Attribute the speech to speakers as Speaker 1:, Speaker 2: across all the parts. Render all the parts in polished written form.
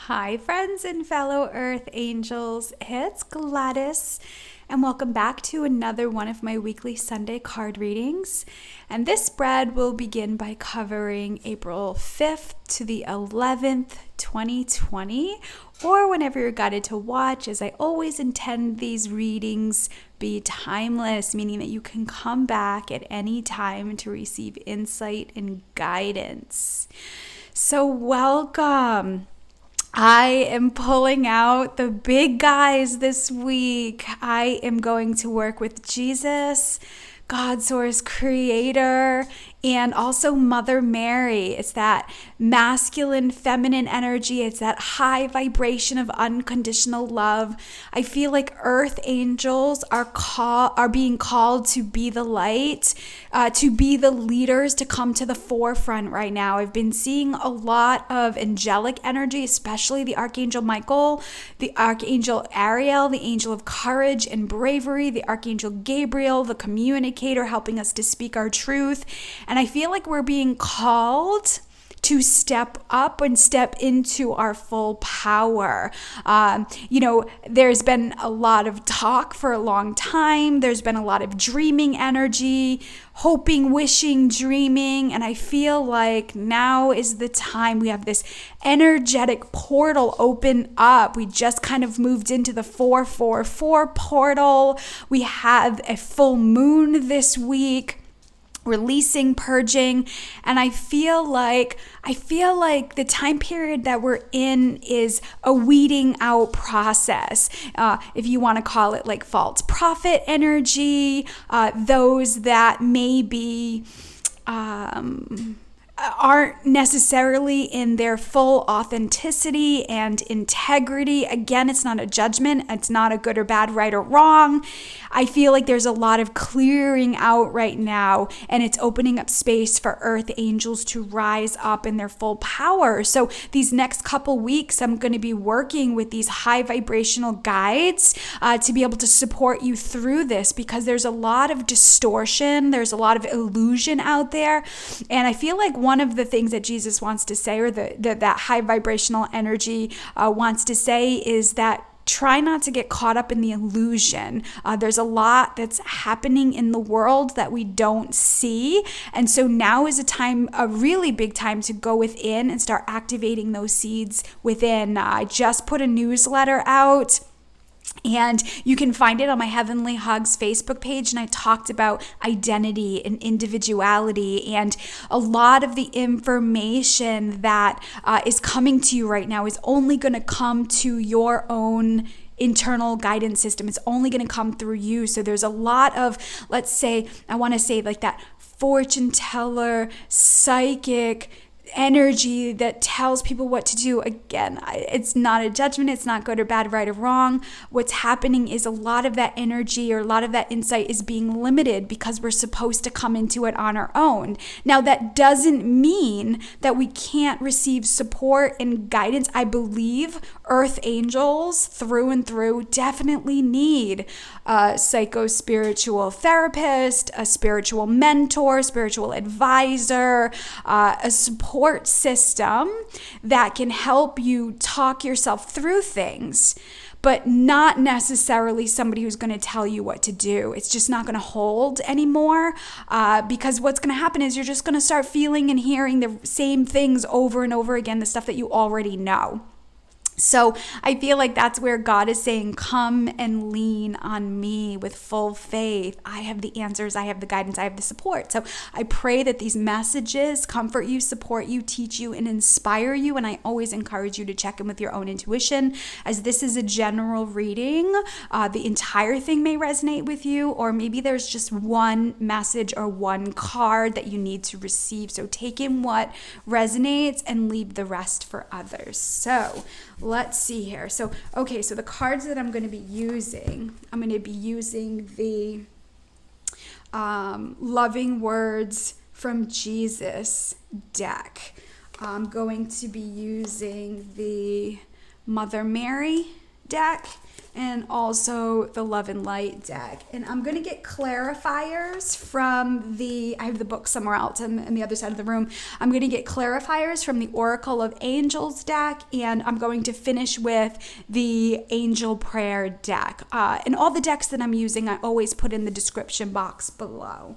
Speaker 1: Hi, friends and fellow Earth Angels. It's Gladys, and welcome back to another one of my weekly Sunday card readings. And this spread will begin by covering April 5th to the 11th, 2020, or whenever you're guided to watch, as I always intend these readings be timeless, meaning that you can come back at any time to receive insight and guidance. So welcome. I am pulling out the big guys this week. I am going to work with Jesus, God Source Creator, and also Mother Mary. It's that masculine, feminine energy. It's that high vibration of unconditional love. I feel like Earth Angels are being called to be the light, to be the leaders, to come to the forefront right now. I've been seeing a lot of angelic energy, especially the Archangel Michael, the Archangel Ariel, the angel of courage and bravery, the Archangel Gabriel, the communicator, helping us to speak our truth. And I feel like we're being called to step up and step into our full power. There's been a lot of talk for a long time. There's been a lot of dreaming energy, hoping, wishing, dreaming. And I feel like now is the time. We have this energetic portal open up. We just kind of moved into the 444 portal. We have a full moon this week, releasing, purging, and I feel like the time period that we're in is a weeding out process. If you want to call it like false prophet energy, those that maybe aren't necessarily in their full authenticity and integrity. Again, it's not a judgment. It's not a good or bad, right or wrong. I feel like there's a lot of clearing out right now, and it's opening up space for Earth Angels to rise up in their full power. So these next couple weeks, I'm going to be working with these high vibrational guides to be able to support you through this, because there's a lot of distortion. There's a lot of illusion out there. And I feel like one of the things that Jesus wants to say, or that high vibrational energy wants to say, is that try not to get caught up in the illusion. There's a lot that's happening in the world that we don't see. And so now is a really big time to go within and start activating those seeds within. I just put a newsletter out, and you can find it on my Heavenly Hugs Facebook page. And I talked about identity and individuality, and a lot of the information that is coming to you right now is only going to come to your own internal guidance system. It's only going to come through you. So there's a lot of, let's say, I want to say like that fortune teller, psychic energy that tells people what to do. Again, it's not a judgment. It's not good or bad, right or wrong. What's happening is a lot of that energy or a lot of that insight is being limited because we're supposed to come into it on our own. Now, that doesn't mean that we can't receive support and guidance. I believe Earth Angels through and through definitely need a psycho-spiritual therapist, a spiritual mentor, spiritual advisor, a support system that can help you talk yourself through things, but not necessarily somebody who's going to tell you what to do. It's just not going to hold anymore, because what's going to happen is you're just going to start feeling and hearing the same things over and over again, the stuff that you already know. So I feel like that's where God is saying, come and lean on me with full faith. I have the answers, I have the guidance, I have the support. So I pray that these messages comfort you, support you, teach you, and inspire you. And I always encourage you to check in with your own intuition, as this is a general reading. The entire thing may resonate with you, or maybe there's just one message or one card that you need to receive. So take in what resonates and leave the rest for others. So let's see here. So the cards that I'm going to be using, I'm going to be using the Loving Words from Jesus deck. I'm going to be using the Mother Mary deck, and also the Love and Light deck. And I'm going to get clarifiers from I have the book somewhere else on the other side of the room. I'm going to get clarifiers from the Oracle of Angels deck, and I'm going to finish with the Angel Prayer deck. And all the decks that I'm using, I always put in the description box below.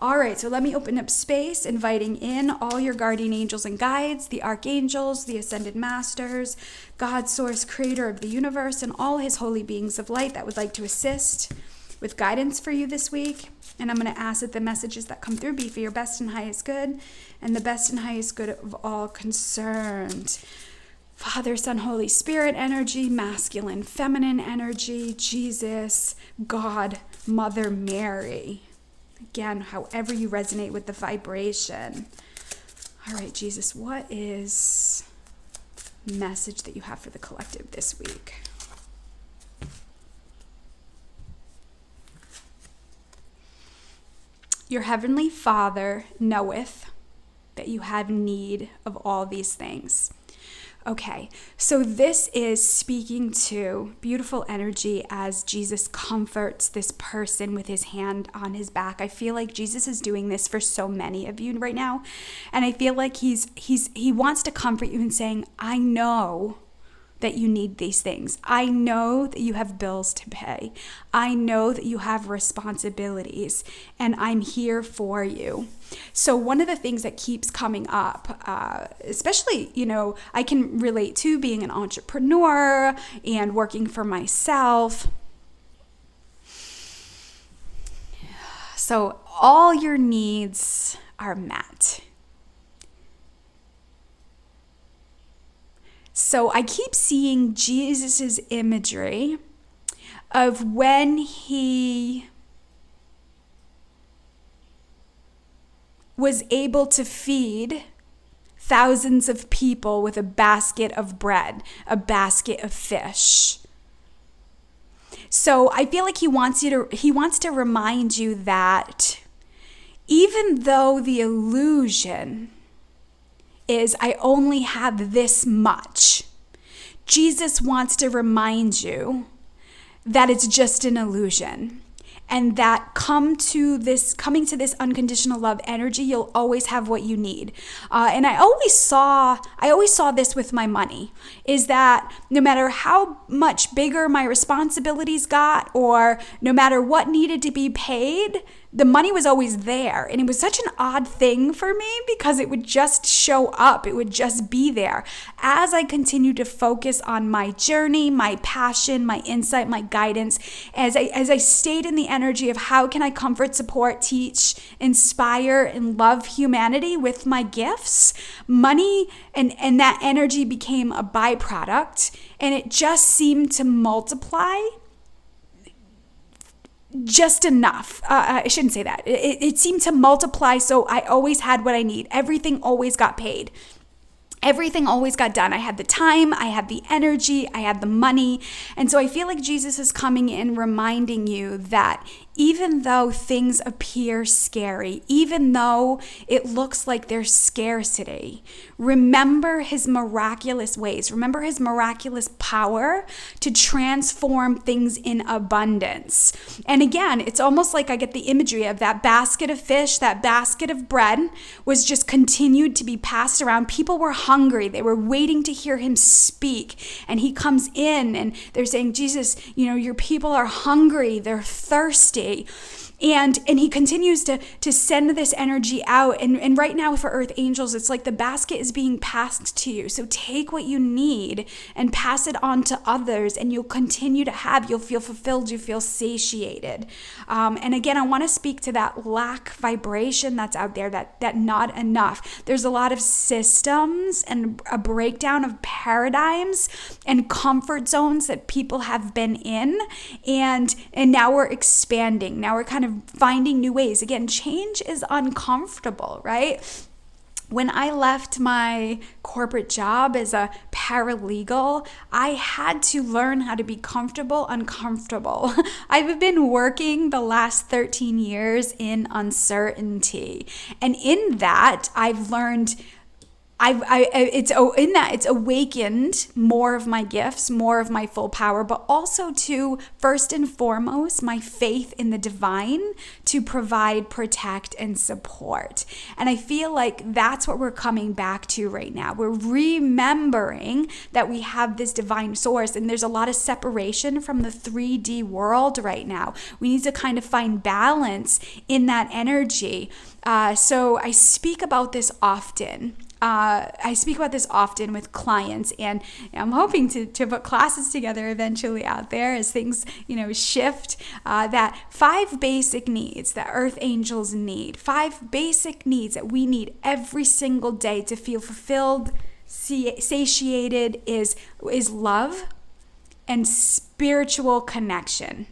Speaker 1: All right, so let me open up space, inviting in all your guardian angels and guides, the archangels, the ascended masters, God, source, creator of the universe, and all his holy beings of light that would like to assist with guidance for you this week. And I'm going to ask that the messages that come through be for your best and highest good, and the best and highest good of all concerned. Father, Son, Holy Spirit energy, masculine, feminine energy, Jesus, God, Mother Mary. Again, however you resonate with the vibration. All right, Jesus, what is the message that you have for the collective this week? Your heavenly Father knoweth that you have need of all these things. Okay, so this is speaking to beautiful energy as Jesus comforts this person with his hand on his back. I feel like Jesus is doing this for so many of you right now. And I feel like he wants to comfort you and saying, I know that you need these things. I know that you have bills to pay. I know that you have responsibilities, and I'm here for you. So one of the things that keeps coming up, especially, I can relate to being an entrepreneur and working for myself. So all your needs are met. So I keep seeing Jesus's imagery of when he was able to feed thousands of people with a basket of bread, a basket of fish. So I feel like he wants to remind you that even though the illusion is I only have this much, Jesus wants to remind you that it's just an illusion, and that coming to this unconditional love energy, you'll always have what you need. And I always saw this with my money, is that no matter how much bigger my responsibilities got, or no matter what needed to be paid, the money was always there. And it was such an odd thing for me because it would just show up. It would just be there. As I continued to focus on my journey, my passion, my insight, my guidance, as I stayed in the energy of how can I comfort, support, teach, inspire, and love humanity with my gifts, money and that energy became a byproduct, and it just seemed to multiply just enough. I shouldn't say that. It seemed to multiply, so I always had what I need. Everything always got paid. Everything always got done. I had the time, I had the energy, I had the money. And so I feel like Jesus is coming in reminding you that even though things appear scary, even though it looks like there's scarcity, remember his miraculous ways. Remember his miraculous power to transform things in abundance. And again, it's almost like I get the imagery of that basket of fish, that basket of bread was just continued to be passed around. People were hungry. They were waiting to hear him speak. And he comes in and they're saying, Jesus, your people are hungry. They're thirsty. And he continues to send this energy out. And right now for Earth Angels, it's like the basket is being passed to you. So take what you need and pass it on to others, and you'll continue to have, you'll feel fulfilled, you feel satiated. And again, I want to speak to that lack vibration that's out there, that not enough. There's a lot of systems and a breakdown of paradigms and comfort zones that people have been in. And now we're expanding. Now we're kind of finding new ways. Again, change is uncomfortable, right? When I left my corporate job as a paralegal, I had to learn how to be comfortable, uncomfortable. I've been working the last 13 years in uncertainty. And in that, I've learned it's awakened more of my gifts, more of my full power, but also to, first and foremost, my faith in the divine to provide, protect, and support. And I feel like that's what we're coming back to right now. We're remembering that we have this divine source, and there's a lot of separation from the 3D world right now. We need to kind of find balance in that energy. So I speak about this often. With clients, and I'm hoping to put classes together eventually out there as things, shift, that 5 basic needs that earth angels need, 5 basic needs that we need every single day to feel fulfilled, satiated is love and spiritual connection.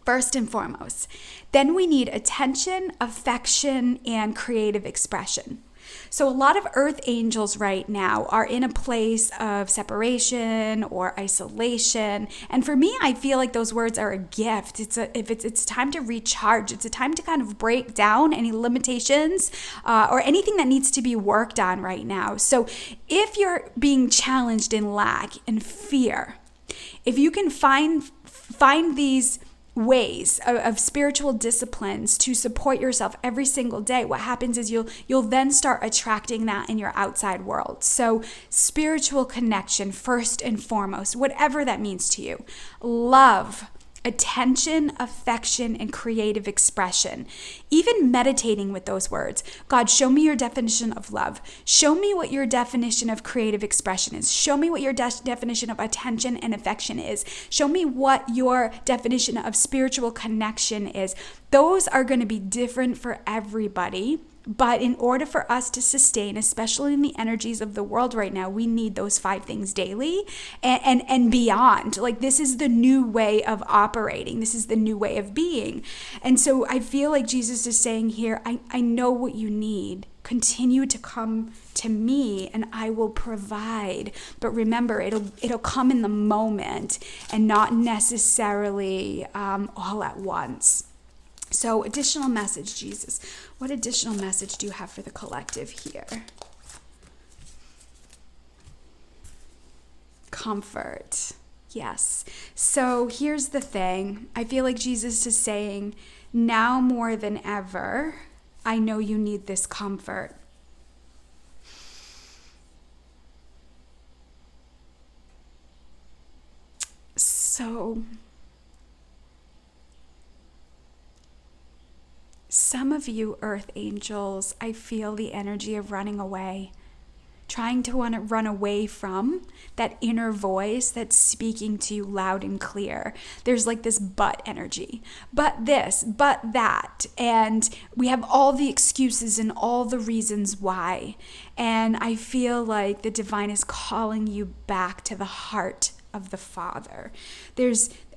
Speaker 1: First and foremost. Then we need attention, affection, and creative expression. So a lot of earth angels right now are in a place of separation or isolation. And for me, I feel like those words are a gift. It's time to recharge. It's a time to kind of break down any limitations or anything that needs to be worked on right now. So if you're being challenged in lack and fear, if you can find these ways of spiritual disciplines to support yourself every single day, what happens is you'll then start attracting that in your outside world. So spiritual connection first and foremost, whatever that means to you. Love, attention, affection, and creative expression. Even meditating with those words. God, show me your definition of love. Show me what your definition of creative expression is. Show me what your definition of attention and affection is. Show me what your definition of spiritual connection is. Those are going to be different for everybody. But in order for us to sustain, especially in the energies of the world right now, we need those 5 things daily and beyond. Like, this is the new way of operating. This is the new way of being. And so I feel like Jesus is saying here, I know what you need. Continue to come to me and I will provide. But remember, it'll come in the moment and not necessarily all at once. So additional message, Jesus. What additional message do you have for the collective here? Comfort. Yes. So here's the thing. I feel like Jesus is saying, now more than ever, I know you need this comfort. So some of you earth angels, I feel the energy of running away, trying to want to run away from that inner voice that's speaking to you loud and clear. There's like this but energy, but this, but that. And we have all the excuses and all the reasons why. And I feel like the divine is calling you back to the heart of the Father.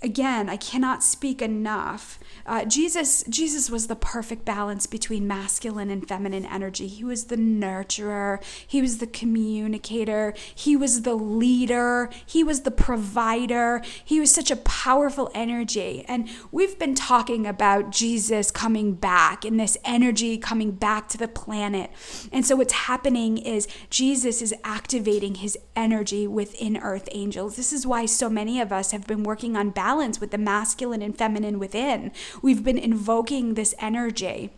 Speaker 1: Again, I cannot speak enough. Jesus was the perfect balance between masculine and feminine energy. He was the nurturer. He was the communicator. He was the leader. He was the provider. He was such a powerful energy. And we've been talking about Jesus coming back and this energy coming back to the planet. And so what's happening is Jesus is activating his energy within earth angels. This is why so many of us have been working on balance with the masculine and feminine within. We've been invoking this energy.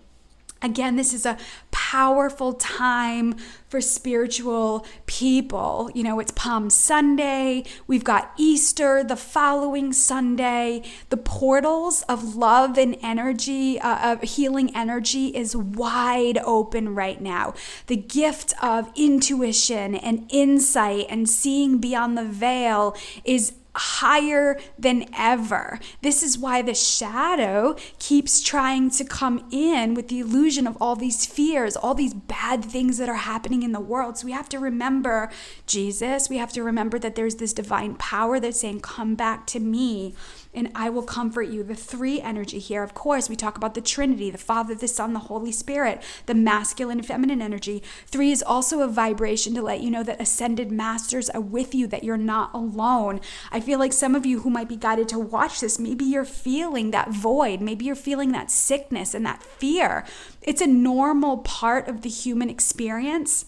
Speaker 1: Again, this is a powerful time for spiritual people. It's Palm Sunday. We've got Easter the following Sunday. The portals of love and energy, of healing energy is wide open right now. The gift of intuition and insight and seeing beyond the veil is higher than ever. This is why the shadow keeps trying to come in with the illusion of all these fears, all these bad things that are happening in the world. So we have to remember Jesus. We have to remember that there's this divine power that's saying, come back to me and I will comfort you. The 3 energy here, of course, we talk about the Trinity, the Father, the Son, the Holy Spirit, the masculine and feminine energy. 3 is also a vibration to let you know that ascended masters are with you, that you're not alone. I feel like some of you who might be guided to watch this, maybe you're feeling that void. Maybe you're feeling that sickness and that fear. It's a normal part of the human experience.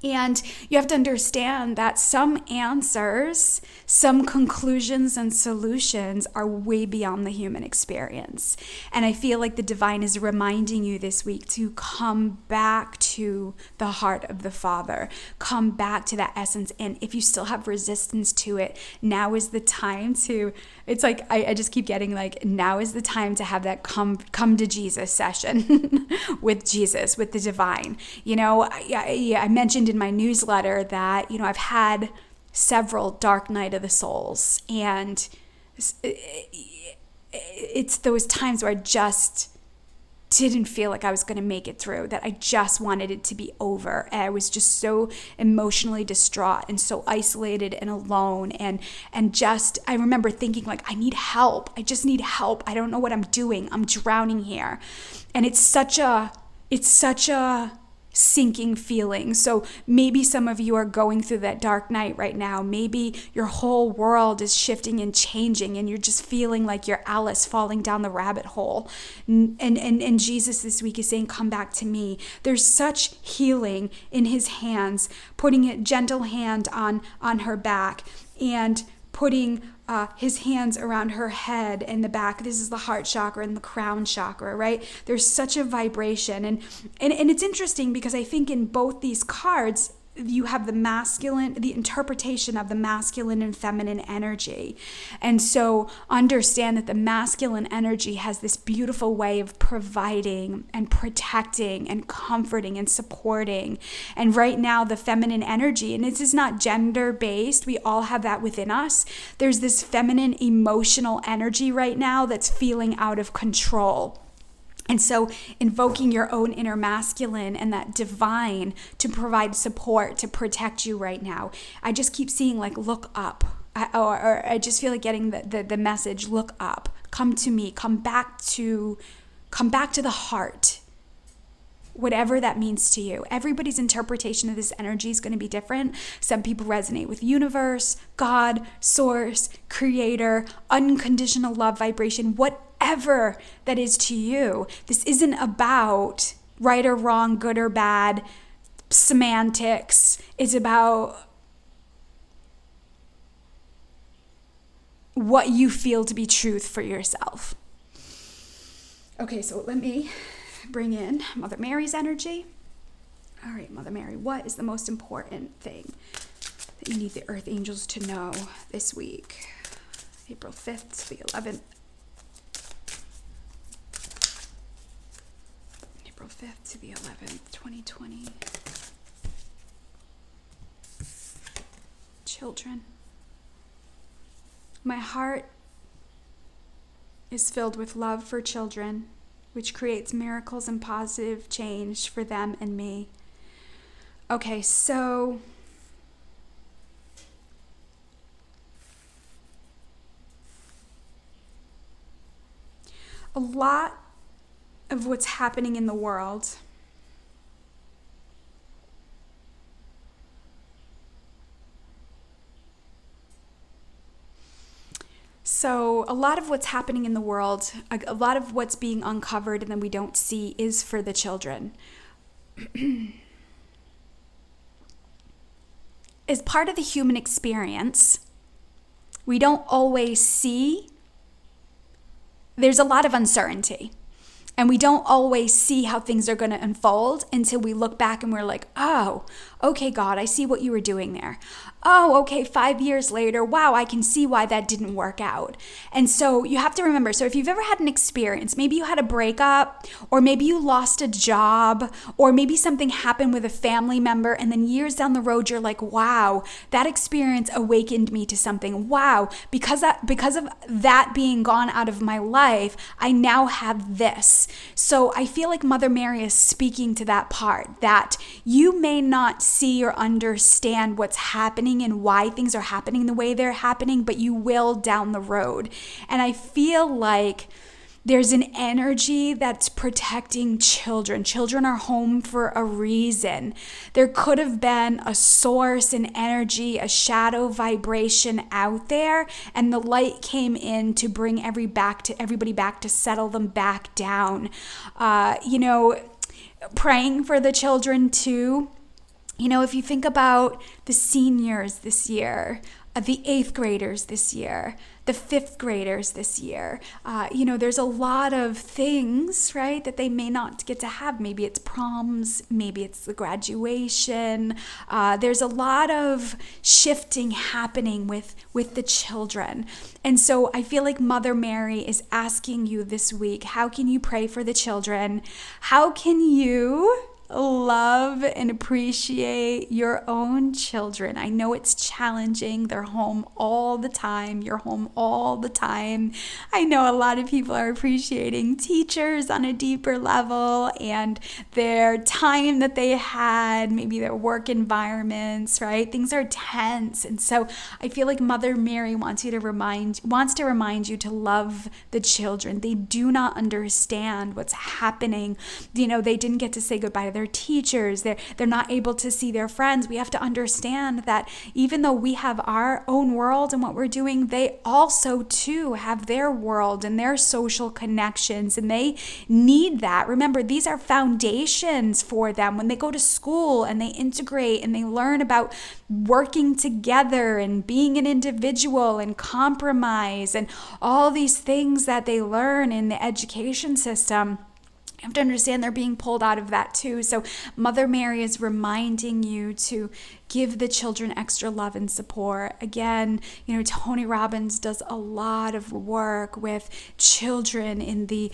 Speaker 1: And you have to understand that some answers, some conclusions and solutions are way beyond the human experience. And I feel like the divine is reminding you this week to come back to the heart of the Father, come back to that essence. And if you still have resistance to it, now is the time to, it's like, I just keep getting like, now is the time to have that come to Jesus session with Jesus, with the divine. You know, I mentioned in my newsletter that, you know, I've had several dark night of the souls, and it's those times where I just didn't feel like I was going to make it through, that I just wanted it to be over. And I was just so emotionally distraught and so isolated and alone. And just, I remember thinking like, I need help. I just need help. I don't know what I'm doing. I'm drowning here. And it's such a sinking feeling. So maybe some of you are going through that dark night right now. Maybe your whole world is shifting and changing, and you're just feeling like you're Alice falling down the rabbit hole. And Jesus this week is saying, come back to me. There's such healing in his hands, putting a gentle hand on her back and putting his hands around her head and the back. This is the heart chakra and the crown chakra, right? There's such a vibration. And it's interesting because I think in both these cards, you have the interpretation of the masculine and feminine energy. And so understand that the masculine energy has this beautiful way of providing and protecting and comforting and supporting. And right now, the feminine energy, and this is not gender-based, we all have that within us. There's this feminine emotional energy right now that's feeling out of control. And so invoking your own inner masculine and that divine to provide support, to protect you right now. I just keep seeing like, look up. Or I just feel like getting the message, look up, come to me, come back to the heart. Whatever that means to you. Everybody's interpretation of this energy is going to be different. Some people resonate with universe, God, source, creator, unconditional love vibration, whatever that is to you. This isn't about right or wrong, good or bad, semantics. It's about what you feel to be truth for yourself. Okay, so let me bring in Mother Mary's energy. All right, Mother Mary, what is the most important thing that you need the Earth Angels to know this week? April 5th to the 11th. April 5th to the 11th, 2020. Children. My heart is filled with love for children, which creates miracles and positive change for them and me. Okay, so a lot of what's happening in the world So a lot of what's happening in the world, a lot of what's being uncovered and then we don't see is for the children. As part of the human experience, we don't always see. There's a lot of uncertainty. And we don't always see how things are going to unfold until we look back and we're like, oh, okay, God, I see what you were doing there. Oh, okay, 5 years later, wow, I can see why that didn't work out. And so you have to remember, so if you've ever had an experience, maybe you had a breakup, or maybe you lost a job, or maybe something happened with a family member, and then years down the road, you're like, wow, that experience awakened me to something. Wow, because of that being gone out of my life, I now have this. So I feel like Mother Mary is speaking to that part, that you may not see or understand what's happening and why things are happening the way they're happening, but you will down the road. And I feel like there's an energy that's protecting children. Children are home for a reason. There could have been a source, an energy, a shadow vibration out there, and the light came in to bring everybody back, to settle them back down. Praying for the children too. If you think about the seniors this year, the 8th graders this year, the 5th graders this year, there's a lot of things, right, that they may not get to have. Maybe it's proms, maybe it's the graduation. There's a lot of shifting happening with the children. And so I feel like Mother Mary is asking you this week, how can you pray for the children? How can you love and appreciate your own children? I know it's challenging. They're home all the time. You're home all the time. I know a lot of people are appreciating teachers on a deeper level and their time that they had, maybe their work environments, right? Things are tense. And so I feel like Mother Mary wants to remind you to love the children. They do not understand what's happening. They didn't get to say goodbye to their teachers. They're not able to see their friends. We have to understand that even though we have our own world and what we're doing, they also too have their world and their social connections, and they need that. Remember, these are foundations for them when they go to school and they integrate and they learn about working together and being an individual and compromise and all these things that they learn in the education system. You have to understand they're being pulled out of that too. So Mother Mary is reminding you to give the children extra love and support. Again, Tony Robbins does a lot of work with children in the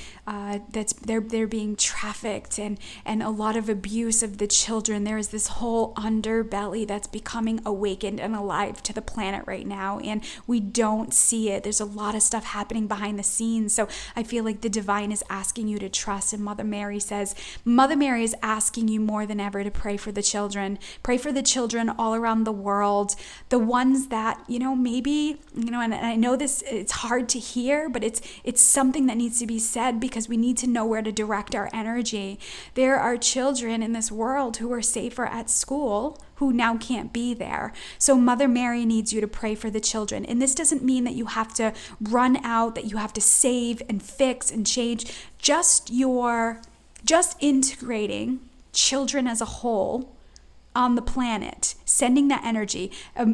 Speaker 1: they're being trafficked and a lot of abuse of the children. There is this whole underbelly that's becoming awakened and alive to the planet right now, and we don't see it. There's a lot of stuff happening behind the scenes. So I feel like the divine is asking you to trust, and Mother Mary is asking you more than ever to pray for the children. Pray for the children all around the world, the ones that, maybe, and I know this, it's hard to hear, but it's something that needs to be said because we need to know where to direct our energy. There are children in this world who are safer at school who now can't be there. So Mother Mary needs you to pray for the children. And this doesn't mean that you have to run out, that you have to save and fix and change. Just integrating children as a whole on the planet, sending that energy,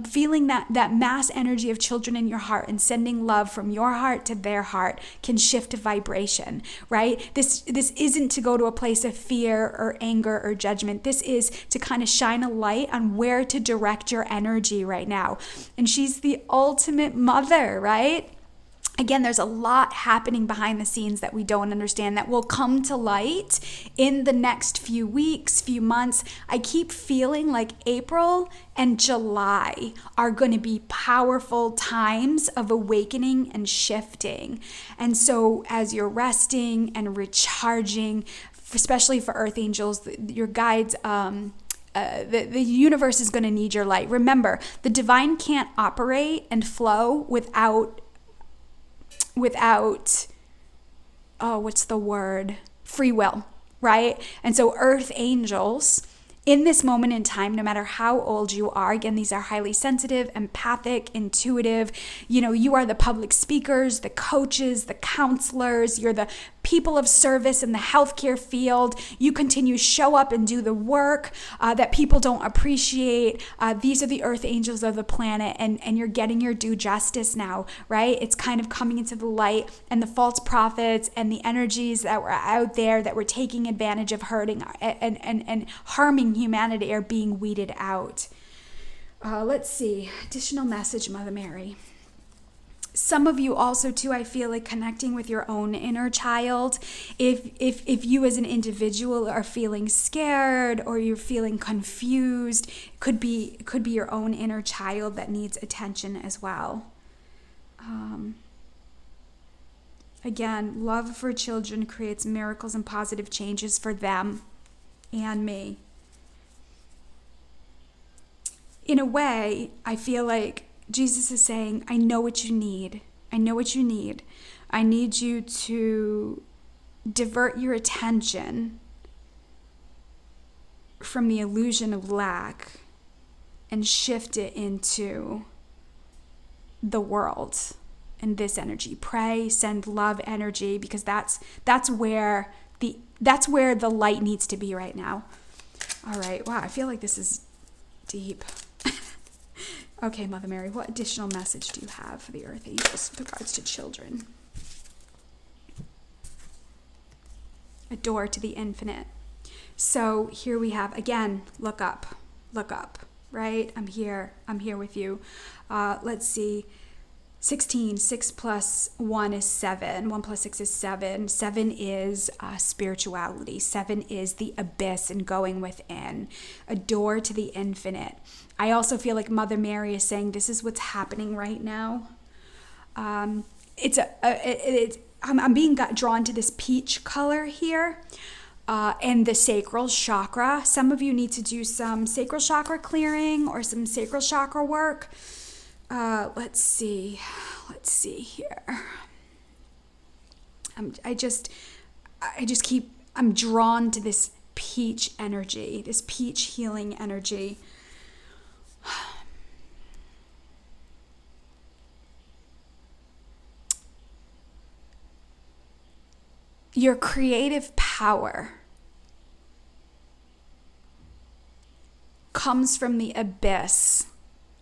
Speaker 1: feeling that mass energy of children in your heart and sending love from your heart to their heart can shift a vibration, right? This isn't to go to a place of fear or anger or judgment. This is to kind of shine a light on where to direct your energy right now. And she's the ultimate mother, right? Again, there's a lot happening behind the scenes that we don't understand that will come to light in the next few weeks, few months. I keep feeling like April and July are going to be powerful times of awakening and shifting. And so as you're resting and recharging, especially for Earth Angels, your guides, the universe is going to need your light. Remember, the divine can't operate and flow without free will, right? And so Earth Angels, in this moment in time, no matter how old you are, again, these are highly sensitive, empathic, intuitive. You are the public speakers, the coaches, the counselors, you're the people of service in the healthcare field. You continue to show up and do the work that people don't appreciate. These are the Earth Angels of the planet, and you're getting your due justice now, right? It's kind of coming into the light, and the false prophets and the energies that were out there that were taking advantage of hurting and harming humanity are being weeded out. Let's see. Additional message, Mother Mary. Some of you also too, I feel like connecting with your own inner child. If you as an individual are feeling scared or you're feeling confused, could be your own inner child that needs attention as well. Again, love for children creates miracles and positive changes for them and me. In a way, I feel like Jesus is saying, I know what you need. I know what you need. I need you to divert your attention from the illusion of lack and shift it into the world and this energy. Pray, send love energy, because that's where the light needs to be right now. All right. Wow, I feel like this is Deep. Okay, Mother Mary, what additional message do you have for the Earth Angels with regards to children? A door to the infinite. So here we have, again, look up, right? I'm here with you. Let's see. 16, 6 plus 1 is 7. 1 plus 6 is 7. 7 is spirituality. 7 is the abyss and going within. A door to the infinite. I also feel like Mother Mary is saying this is what's happening right now. I'm being drawn to this peach color here. And the sacral chakra. Some of you need to do some sacral chakra clearing or some sacral chakra work. Let's see here. I'm drawn to this peach energy, this peach healing energy. Your creative power comes from the abyss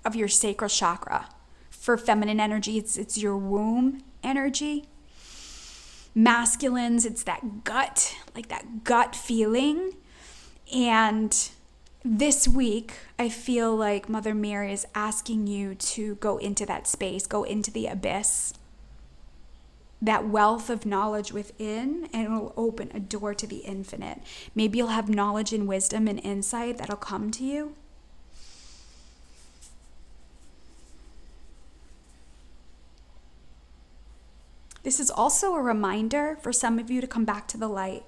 Speaker 1: of your sacral chakra. For feminine energy, it's your womb energy. Masculines, it's that gut, like that gut feeling. And this week, I feel like Mother Mary is asking you to go into that space, go into the abyss, that wealth of knowledge within, and it will open a door to the infinite. Maybe you'll have knowledge and wisdom and insight that'll come to you. This is also a reminder for some of you to come back to the light.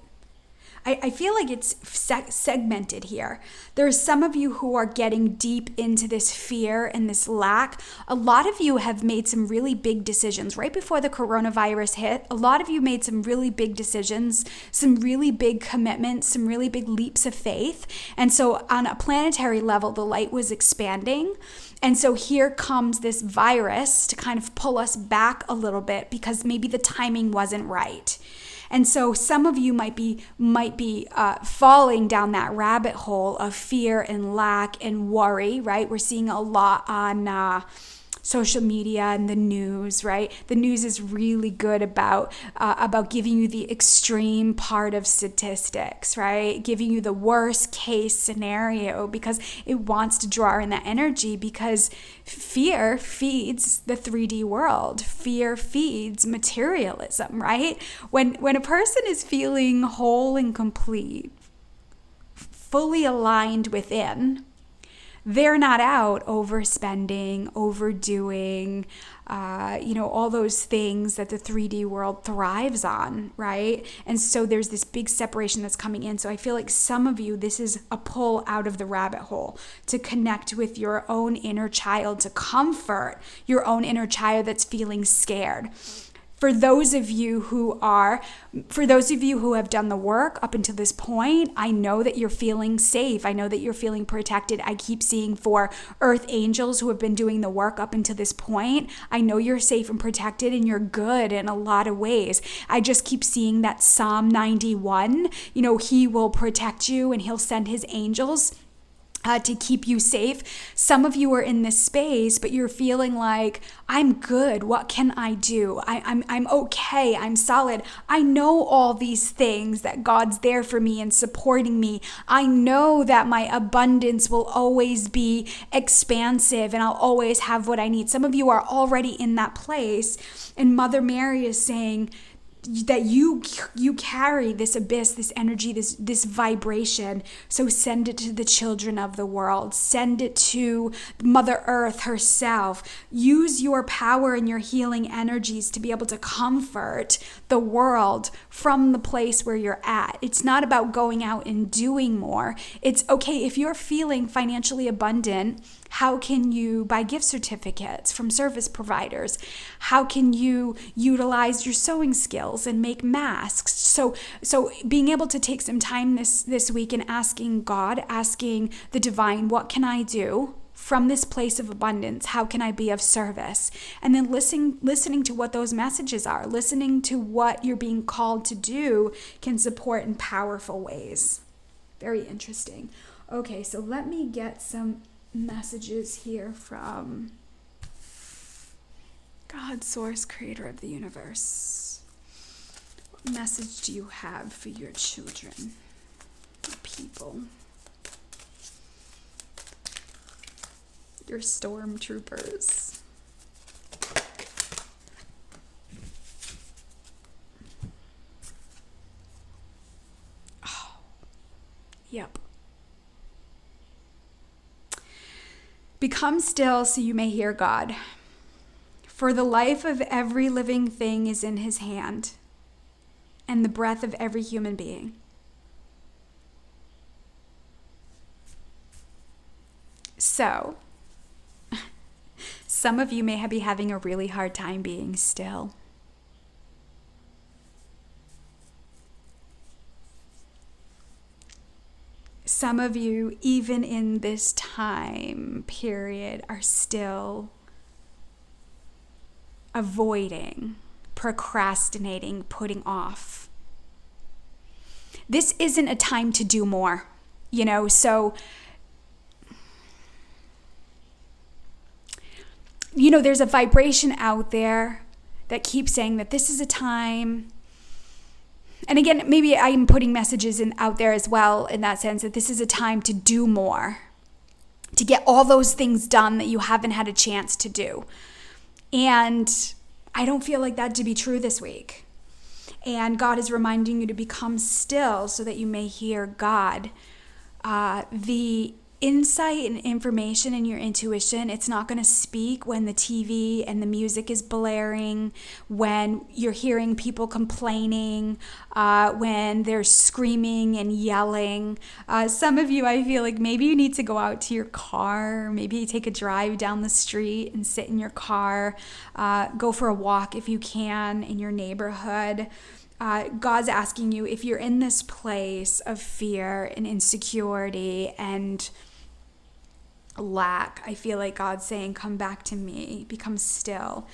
Speaker 1: I feel like it's segmented here. There's some of you who are getting deep into this fear and this lack. A lot of you have made some really big decisions right before the coronavirus hit. A lot of you made some really big decisions, some really big commitments, some really big leaps of faith. And so on a planetary level, the light was expanding. And so here comes this virus to kind of pull us back a little bit because maybe the timing wasn't right. And so some of you might be falling down that rabbit hole of fear and lack and worry, right? We're seeing a lot on social media and the news, right? The news is really good about giving you the extreme part of statistics, right? Giving you the worst case scenario because it wants to draw in that energy, because fear feeds the 3D world. Fear feeds materialism, right? When a person is feeling whole and complete, fully aligned within, they're not out overspending, overdoing, all those things that the 3D world thrives on, right? And so there's this big separation that's coming in. So I feel like some of you, this is a pull out of the rabbit hole to connect with your own inner child, to comfort your own inner child that's feeling scared. For those of you who have done the work up until this point, I know that you're feeling safe. I know that you're feeling protected. I keep seeing for Earth Angels who have been doing the work up until this point, I know you're safe and protected and you're good in a lot of ways. I just keep seeing that Psalm 91, he will protect you and he'll send his angels to keep you safe. Some of you are in this space, but you're feeling like, I'm good. What can I do? I'm okay. I'm solid. I know all these things, that God's there for me and supporting me. I know that my abundance will always be expansive and I'll always have what I need. Some of you are already in that place, and Mother Mary is saying that you carry this abyss, this energy, this vibration. So send it to the children of the world. Send it to Mother Earth herself. Use your power and your healing energies to be able to comfort the world from the place where you're at. It's not about going out and doing more. It's okay if you're feeling financially abundant. How can you buy gift certificates from service providers? How can you utilize your sewing skills and make masks? So being able to take some time this week and asking God, asking the divine, what can I do from this place of abundance? How can I be of service? And then listening to what those messages are, listening to what you're being called to do can support in powerful ways. Very interesting. Okay, so let me get some messages here from God, source, creator of the universe. What message do you have for your children, your people, your stormtroopers? Oh, yep. Become still so you may hear God. For the life of every living thing is in his hand, and the breath of every human being. So, some of you may be having a really hard time being still. Some of you, even in this time period, are still avoiding, procrastinating, putting off. This isn't a time to do more, so, there's a vibration out there that keeps saying that this is a time. And again, maybe I'm putting messages out there as well in that sense, that this is a time to do more, to get all those things done that you haven't had a chance to do. And I don't feel like that to be true this week. And God is reminding you to become still so that you may hear God. The insight and information in your intuition, it's not going to speak when the TV and the music is blaring, when you're hearing people complaining, when they're screaming and yelling. Some of you, I feel like maybe you need to go out to your car, maybe take a drive down the street and sit in your car, go for a walk if you can in your neighborhood. God's asking you, if you're in this place of fear and insecurity and lack, I feel like God's saying, come back to me, become still.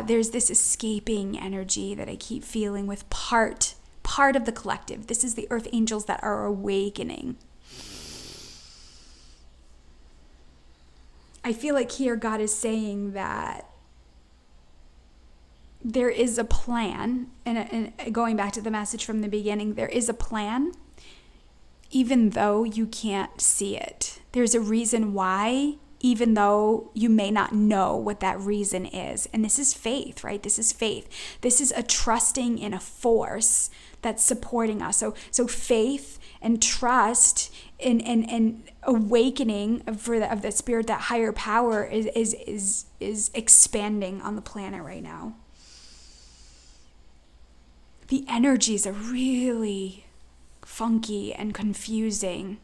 Speaker 1: There's this escaping energy that I keep feeling with part of the collective. This is the earth angels that are awakening. I feel like here God is saying that there is a plan, and going back to the message from the beginning, there is a plan, even though you can't see it. There's a reason why, even though you may not know what that reason is. And this is faith, right? This is faith. This is a trusting in a force that's supporting us. So faith and trust and awakening of the spirit, that higher power is expanding on the planet right now. The energies are really funky and confusing.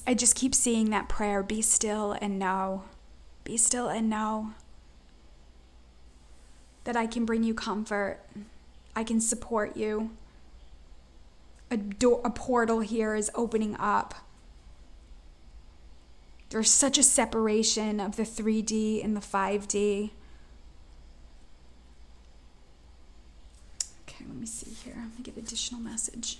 Speaker 1: I just keep seeing that prayer, be still and know. Be still and know that I can bring you comfort. I can support you. A portal here is opening up. There's such a separation of the 3D and the 5D. Okay, let me see here. Let me get additional message.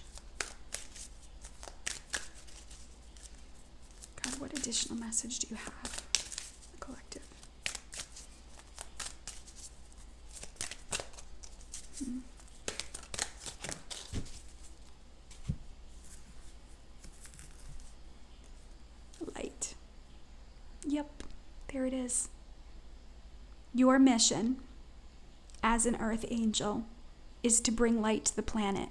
Speaker 1: God, what additional message do you have, collective? Light. Yep, there it is. Your mission as an earth angel is to bring light to the planet.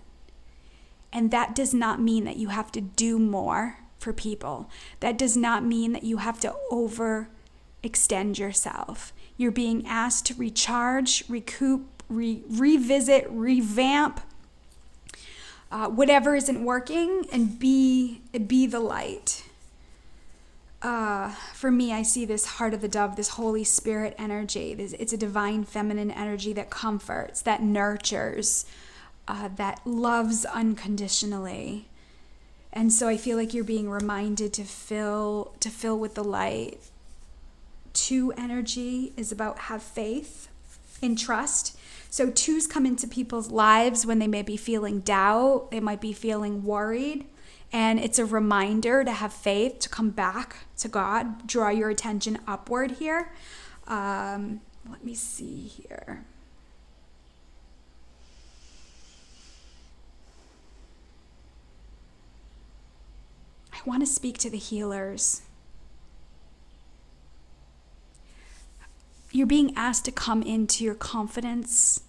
Speaker 1: And that does not mean that you have to do more for people. That does not mean that you have to overextend yourself. You're being asked to recharge, recoup, revisit, revamp whatever isn't working, and be the light. For me, I see this heart of the dove, this Holy Spirit energy. It's a divine feminine energy that comforts, that nurtures, that loves unconditionally. And so I feel like you're being reminded to fill with the light. 2 energy is about have faith. in trust. So 2s come into people's lives when they may be feeling doubt, they might be feeling worried. And it's a reminder to have faith, to come back to God, draw your attention upward here. Let me see here. I want to speak to the healers. You're being asked to come into your confidence.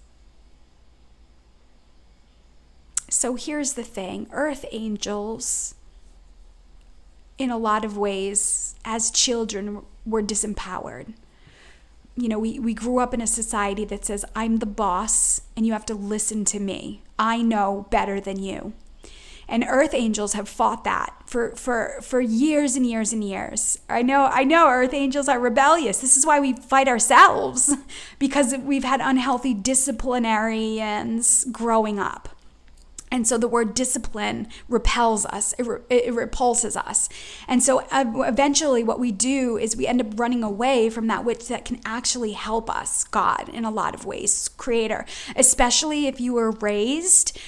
Speaker 1: So here's the thing, earth angels, in a lot of ways, as children, were disempowered. You know, we grew up in a society that says, I'm the boss and you have to listen to me. I know better than you. And earth angels have fought that for years and years and years. I know earth angels are rebellious. This is why we fight ourselves, because we've had unhealthy disciplinarians growing up. And so the word discipline repels us, it repulses us. And so eventually what we do is we end up running away from that which that can actually help us, God, in a lot of ways, Creator. Especially if you were raised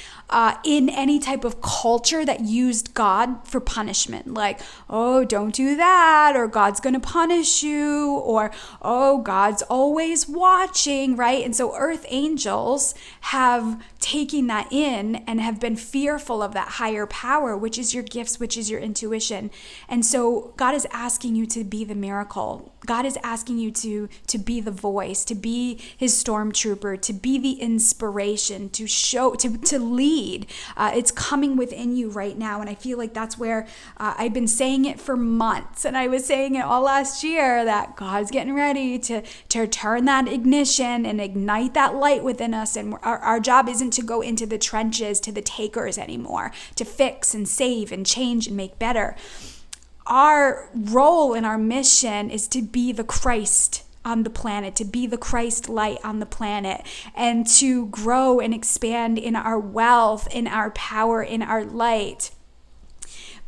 Speaker 1: in any type of culture that used God for punishment. Like, oh, don't do that, or God's going to punish you, or, oh, God's always watching, right? And so earth angels have taken that in and have been fearful of that higher power, which is your gifts, which is your intuition. And so God is asking you to be the miracle. God is asking you to be the voice, to be his stormtrooper, to be the inspiration, to show, to lead. It's coming within you right now. And I feel like that's where I've been saying it for months. And I was saying it all last year that God's getting ready to turn that ignition and ignite that light within us. And our job isn't to go into the trenches to the takers anymore, to fix and save and change and make better. Our role and our mission is to be the Christ on the planet, to be the Christ light on the planet, and to grow and expand in our wealth, in our power, in our light,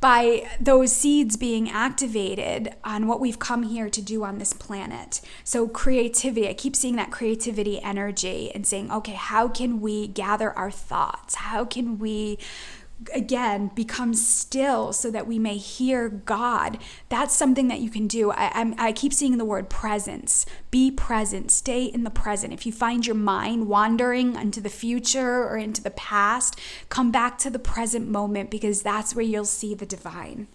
Speaker 1: by those seeds being activated on what we've come here to do on this planet. So creativity, I keep seeing that creativity energy and saying, okay, how can we gather our thoughts? How can we, again, become still so that we may hear God? That's something that you can do. I keep seeing the word presence. Be present. Stay in the present. If you find your mind wandering into the future or into the past, come back to the present moment, because that's where you'll see the divine.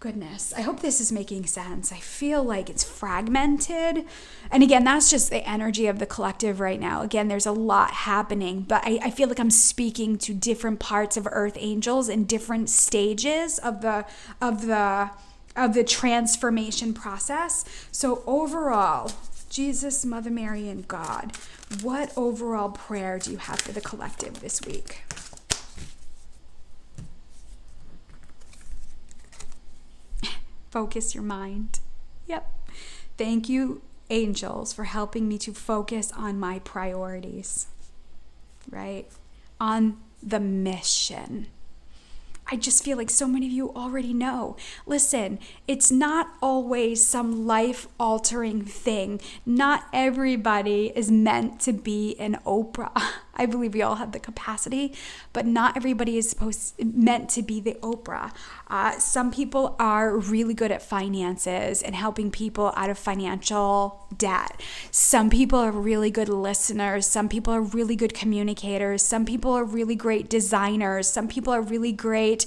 Speaker 1: Goodness, I hope this is making sense. I feel like it's fragmented. And again, that's just the energy of the collective right now. Again, there's a lot happening, but I feel like I'm speaking to different parts of earth angels in different stages of the transformation process. So overall, Jesus, Mother Mary, and God, what overall prayer do you have for the collective this week? Focus your mind. Yep. Thank you, angels, for helping me to focus on my priorities, right? On the mission. I just feel like so many of you already know. Listen, it's not always some life-altering thing. Not everybody is meant to be an Oprah. I believe we all have the capacity, but not everybody is meant to be the Oprah. Some people are really good at finances and helping people out of financial debt. Some people are really good listeners. Some people are really good communicators. Some people are really great designers. Some people are really great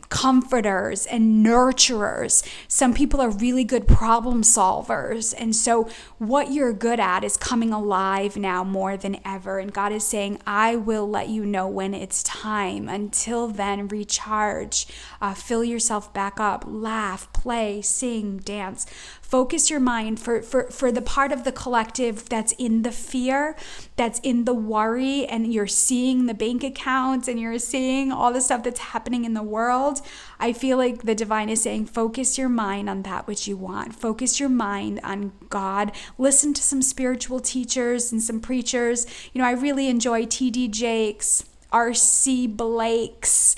Speaker 1: comforters and nurturers. Some people are really good problem solvers. And so what you're good at is coming alive now more than ever. And God is saying, I will let you know when it's time. Until then, recharge, fill yourself back up, laugh, play, sing, dance. Focus your mind for the part of the collective that's in the fear, that's in the worry, and you're seeing the bank accounts and you're seeing all the stuff that's happening in the world. I feel like the divine is saying, focus your mind on that which you want. Focus your mind on God. Listen to some spiritual teachers and some preachers. You know, I really enjoy T.D. Jakes, R.C. Blake's,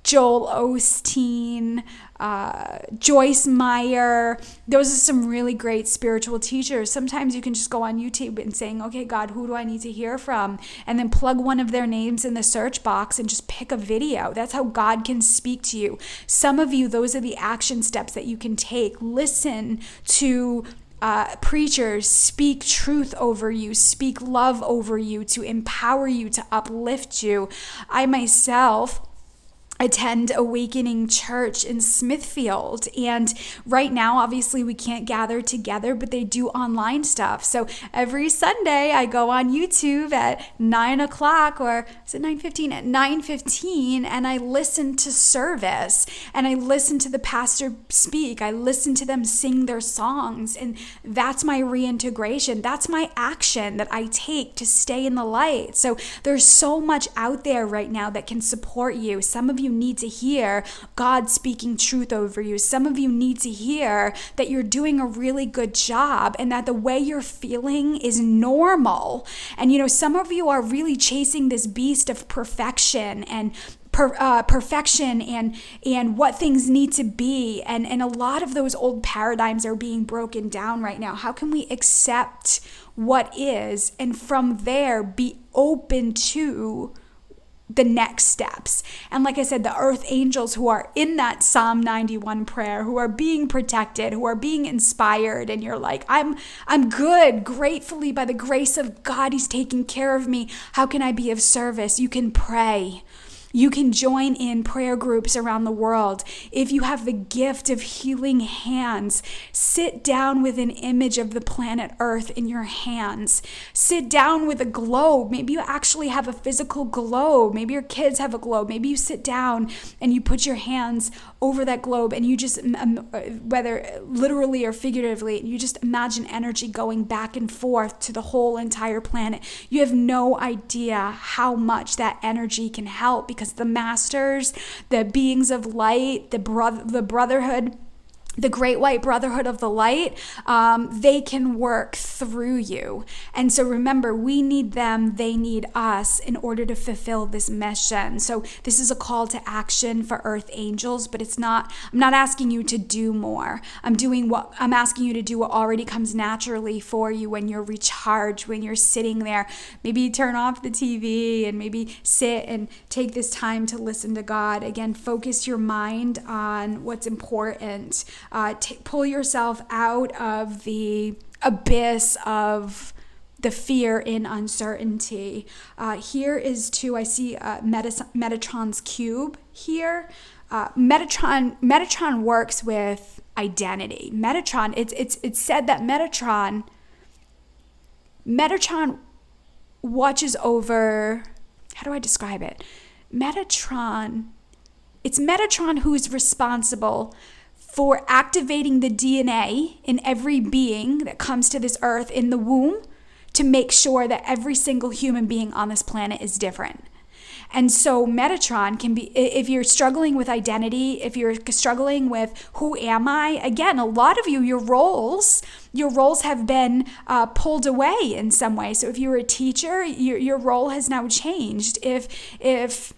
Speaker 1: Joel Osteen, Joyce Meyer. Those are some really great spiritual teachers. Sometimes you can just go on YouTube and saying, okay, God, who do I need to hear from? And then plug one of their names in the search box and just pick a video. That's how God can speak to you. Some of you, those are the action steps that you can take. Listen to preachers speak truth over you, speak love over you, to empower you, to uplift you. I myself attend Awakening Church in Smithfield, and right now obviously we can't gather together, but they do online stuff. So every Sunday I go on YouTube at 9 o'clock, or is it 9:15? At 9:15, and I listen to service, and I listen to the pastor speak, I listen to them sing their songs, and that's my reintegration. That's my action that I take to stay in the light. So there's so much out there right now that can support you. Some of you need to hear God speaking truth over you. Some of you need to hear that you're doing a really good job and that the way you're feeling is normal. And some of you are really chasing this beast of perfection and perfection and what things need to be, and a lot of those old paradigms are being broken down right now. How can we accept what is, and from there be open to the next steps? And like I said, the earth angels who are in that Psalm 91 prayer, who are being protected, who are being inspired, and you're like, I'm good, gratefully by the grace of God, he's taking care of me. How can I be of service? You can pray. You can join in prayer groups around the world. If you have the gift of healing hands, sit down with an image of the planet Earth in your hands. Sit down with a globe. Maybe you actually have a physical globe. Maybe your kids have a globe. Maybe you sit down and you put your hands over that globe, and you just, whether literally or figuratively, you just imagine energy going back and forth to the whole entire planet. You have no idea how much that energy can help, because the masters, the beings of light, the brotherhood, the great white brotherhood of the light, they can work through you. And so remember, we need them, they need us in order to fulfill this mission. So this is a call to action for earth angels, but I'm not asking you to do more. I'm asking you to do what already comes naturally for you when you're recharged, when you're sitting there. Maybe turn off the TV and maybe sit and take this time to listen to God. Again, focus your mind on what's important. Pull yourself out of the abyss of the fear in uncertainty. Here is I see Metatron's cube here. Metatron works with identity. Metatron, it's said that Metatron watches over, how do I describe it? It's Metatron who is responsible for activating the DNA in every being that comes to this earth in the womb to make sure that every single human being on this planet is different. And so Metatron can be, if you're struggling with identity, if you're struggling with who am I, again, a lot of you, your roles have been pulled away in some way. So if you were a teacher, your role has now changed. If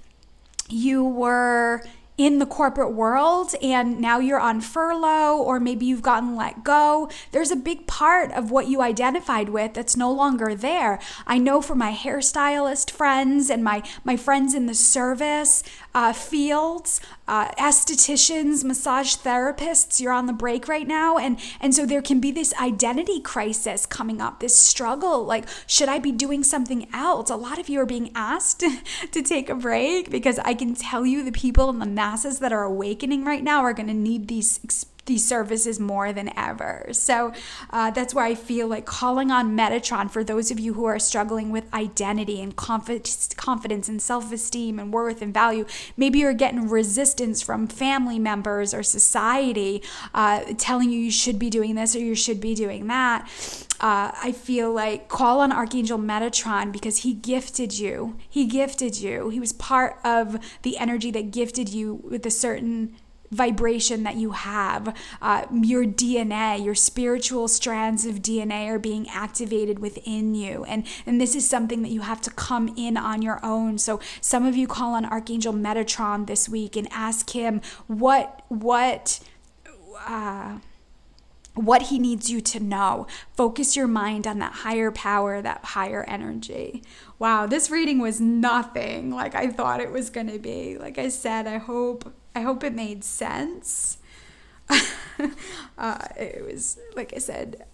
Speaker 1: you were in the corporate world and now you're on furlough, or maybe you've gotten let go, there's a big part of what you identified with that's no longer there. I know for my hairstylist friends and my friends in the service fields, estheticians, massage therapists, you're on the break right now, and so there can be this identity crisis coming up, this struggle, like, should I be doing something else? A lot of you are being asked to take a break, because I can tell you the people in the masses that are awakening right now are going to need these services more than ever. So that's why I feel like calling on Metatron for those of you who are struggling with identity and confidence and self-esteem and worth and value. Maybe you're getting resistance from family members or society telling you should be doing this or you should be doing that. I feel like call on Archangel Metatron, because he gifted you. He was part of the energy that gifted you with a certain vibration that you have. Your DNA, your spiritual strands of DNA are being activated within you. And this is something that you have to come in on your own. So some of you call on Archangel Metatron this week and ask him what he needs you to know. Focus your mind on that higher power, that higher energy. Wow, this reading was nothing like I thought it was going to be. Like I said, I hope it made sense. It was, like I said,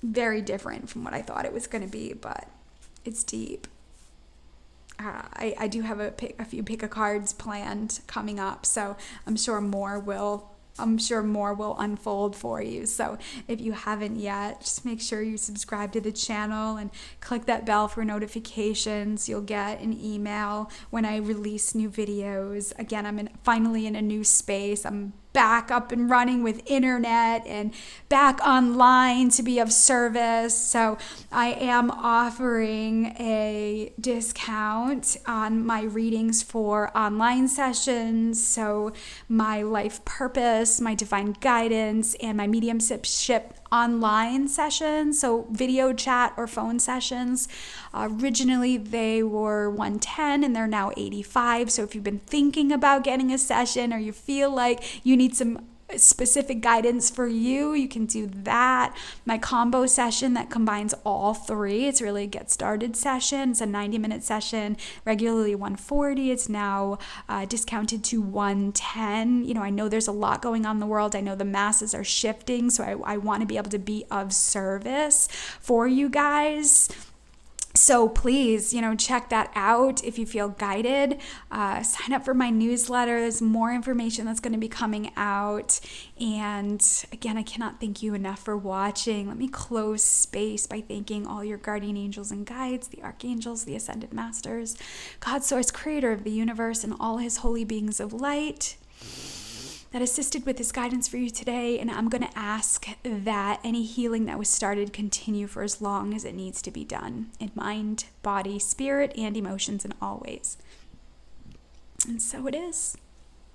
Speaker 1: very different from what I thought it was going to be, but it's deep. I do have a few pick a cards planned coming up, so I'm sure more will unfold for you. So if you haven't yet, just make sure you subscribe to the channel and click that bell for notifications. You'll get an email when I release new videos. Again, I'm finally in a new space. I'm back up and running with internet and back online to be of service. So I am offering a discount on my readings for online sessions. So my life purpose, my divine guidance, and my mediumship online sessions, so video chat or phone sessions. Originally they were $110 and they're now $85. So if you've been thinking about getting a session or you feel like you need some specific guidance for you, you can do that. My combo session that combines all three, it's really a get started session. It's a 90-minute session, regularly $140. It's now discounted to $110. You know, I know there's a lot going on in the world. I know the masses are shifting, so I want to be able to be of service for you guys. So please, check that out if you feel guided. Sign up for my newsletter. There's more information that's going to be coming out. And again, I cannot thank you enough for watching. Let me close space by thanking all your guardian angels and guides, the archangels, the ascended masters, God, source, creator of the universe, and all his holy beings of light that assisted with this guidance for you today. And I'm going to ask that any healing that was started continue for as long as it needs to be done in mind, body, spirit, and emotions in all ways. And so it is.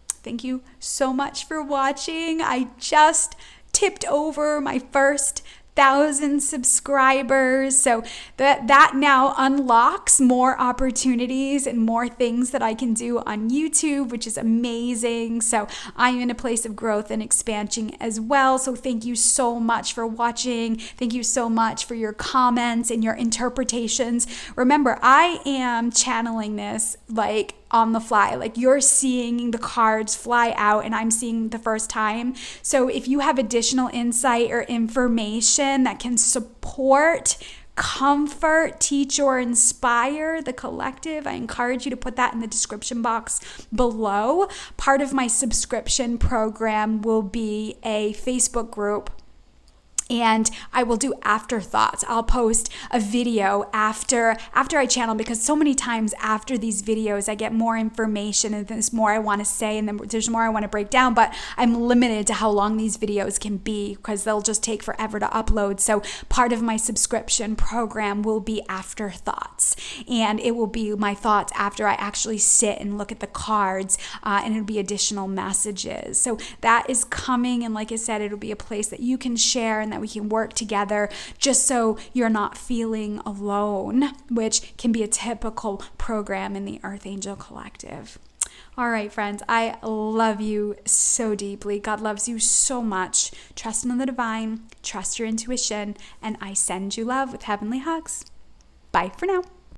Speaker 1: Thank you so much for watching. I just tipped over my first 1,000 subscribers. So that now unlocks more opportunities and more things that I can do on YouTube, which is amazing. So I'm in a place of growth and expansion as well. So thank you so much for watching. Thank you so much for your comments and your interpretations. Remember, I am channeling this like on the fly. Like you're seeing the cards fly out and I'm seeing the first time. So if you have additional insight or information that can support, comfort, teach, or inspire the collective, I encourage you to put that in the description box below. Part of my subscription program will be a Facebook group, and I will do afterthoughts. I'll post a video after I channel, because so many times after these videos I get more information and there's more I want to say and then there's more I want to break down, but I'm limited to how long these videos can be because they'll just take forever to upload. So part of my subscription program will be afterthoughts, and it will be my thoughts after I actually sit and look at the cards, and it'll be additional messages. So that is coming, and like I said, it'll be a place that you can share and that we can work together, just so you're not feeling alone, which can be a typical program in the EarthAngel Collective. All right, friends, I love you so deeply. God loves you so much. Trust in the divine, trust your intuition, and I send you love with heavenly hugs. Bye for now.